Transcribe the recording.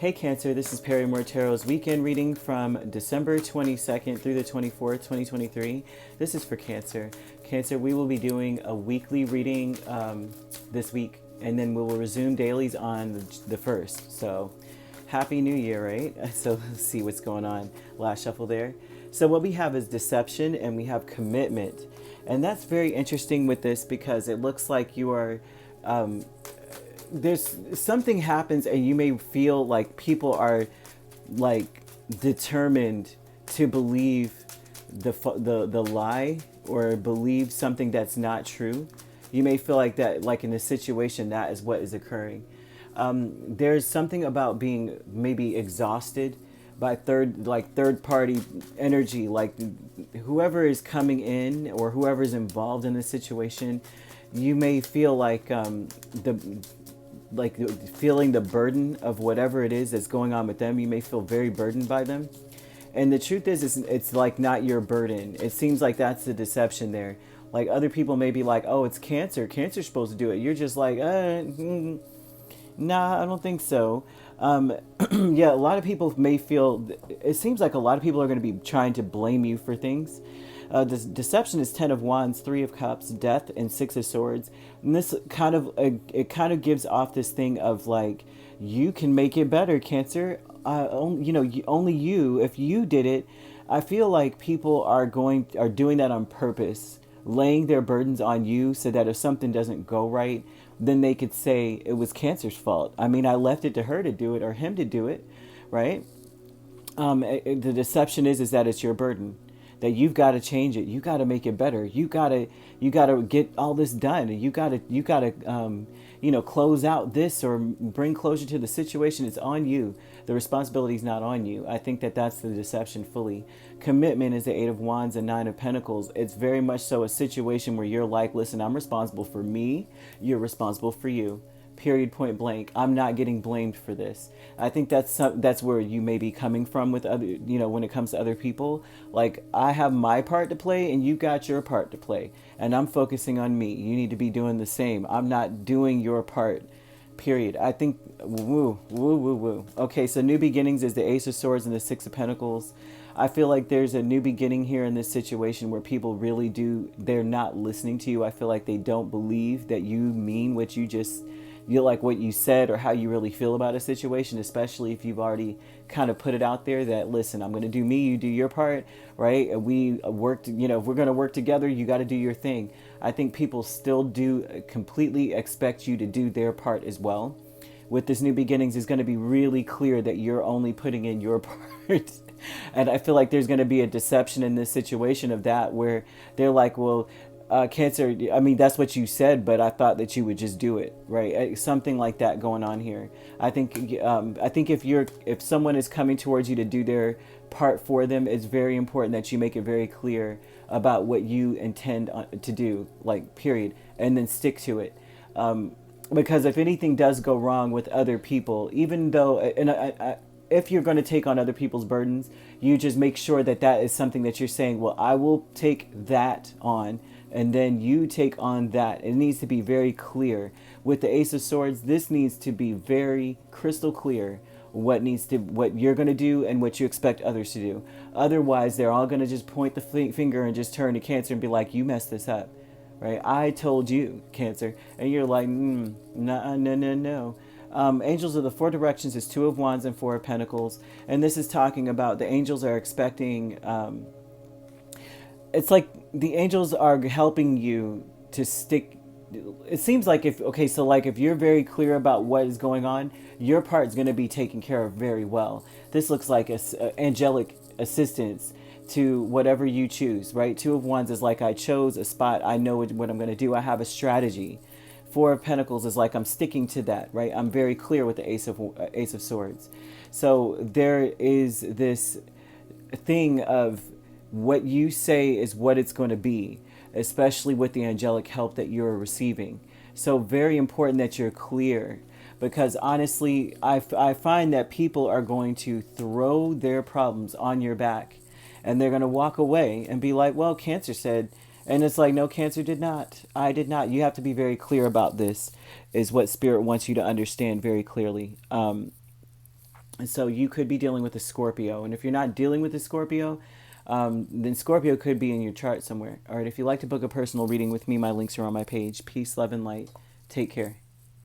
Hey Cancer, this is Perrymore Tarot's weekend reading from December 22nd through the 24th, 2023. This is for Cancer. Cancer, we will be doing a weekly reading this week, and then we will resume dailies on the 1st. So, Happy New Year, right? So, let's see what's going on. Last shuffle there. So, what we have is deception and we have commitment. And that's very interesting with this because it looks like you are... there's something happens and you may feel like people are like determined to believe the lie or believe something that's not true. You may feel like that, like in a situation, that is what is occurring. There's something about being maybe exhausted by third party energy, like whoever is coming in or whoever is involved in the situation. You may feel like feeling the burden of whatever it is that's going on with them. You may feel very burdened by them. And the truth is it's like not your burden. It seems like that's the deception there. Like other people may be like, oh, it's Cancer. Cancer's supposed to do it. You're just like, nah, I don't think so. Yeah, a lot of people may feel, it seems like a lot of people are going to be trying to blame you for things. This deception is 10 of Wands, 3 of Cups, Death, and 6 of Swords. And this kind of gives off this thing of like, you can make it better, Cancer. Only you. If you did it, I feel like people are doing that on purpose, laying their burdens on you so that if something doesn't go right, then they could say it was Cancer's fault. I mean, I left it to her to do it or him to do it, right? The deception is that it's your burden, that you've got to change it. You got to make it better. You got to get all this done. You got to close out this or bring closure to the situation. It's on you. The responsibility is not on you. I think that that's the deception fully. Commitment is the 8 of Wands and 9 of Pentacles. It's very much so a situation where you're like, listen, I'm responsible for me. You're responsible for you. Period, point blank. I'm not getting blamed for this. I think that's where you may be coming from with other, when it comes to other people. Like, I have my part to play and you got your part to play. And I'm focusing on me. You need to be doing the same. I'm not doing your part. Period. I think, woo. Okay, so new beginnings is the Ace of Swords and the 6 of Pentacles. I feel like there's a new beginning here in this situation where people really they're not listening to you. I feel like they don't believe that you mean what you like what you said or how you really feel about a situation, especially if you've already kind of put it out there that, listen, I'm going to do me, you do your part, right? We work, if we're going to work together, you got to do your thing. I think people still do completely expect you to do their part as well. With this new beginnings, it's going to be really clear that you're only putting in your part. And I feel like there's going to be a deception in this situation of that, where they're like, well, Cancer, I mean, that's what you said, but I thought that you would just do it, right? Something like that going on here. I think if someone is coming towards you to do their part for them, it's very important that you make it very clear about what you intend to do, like, period, and then stick to it. Because if anything does go wrong with other people, even though, if you're going to take on other people's burdens, you just make sure that is something that you're saying, well, I will take that on, and then you take on that. It needs to be very clear. With the Ace of Swords, this needs to be very crystal clear what you're going to do and what you expect others to do. Otherwise, they're all going to just point the finger and just turn to Cancer and be like, you messed this up, right? I told you, Cancer. And you're like, no. Angels of the 4 directions is 2 of Wands and 4 of Pentacles. And this is talking about the angels are expecting... it's like the angels are helping you to stick. It seems like if you're very clear about what is going on, your part is going to be taken care of very well. This looks like angelic assistance to whatever you choose, right? 2 of Wands is like, I chose a spot. I know what I'm going to do. I have a strategy. 4 of Pentacles is like, I'm sticking to that, right? I'm very clear with the Ace of Swords. So there is this thing of what you say is what it's going to be, especially with the angelic help that you're receiving. So very important that you're clear, because honestly, I find that people are going to throw their problems on your back and they're going to walk away and be like, well, Cancer said, and it's like, no, Cancer did not. I did not. You have to be very clear about this, is what Spirit wants you to understand very clearly. And so you could be dealing with a Scorpio. And if you're not dealing with a Scorpio, then Scorpio could be in your chart somewhere. All right, if you'd like to book a personal reading with me, my links are on my page. Peace, love, and light. Take care.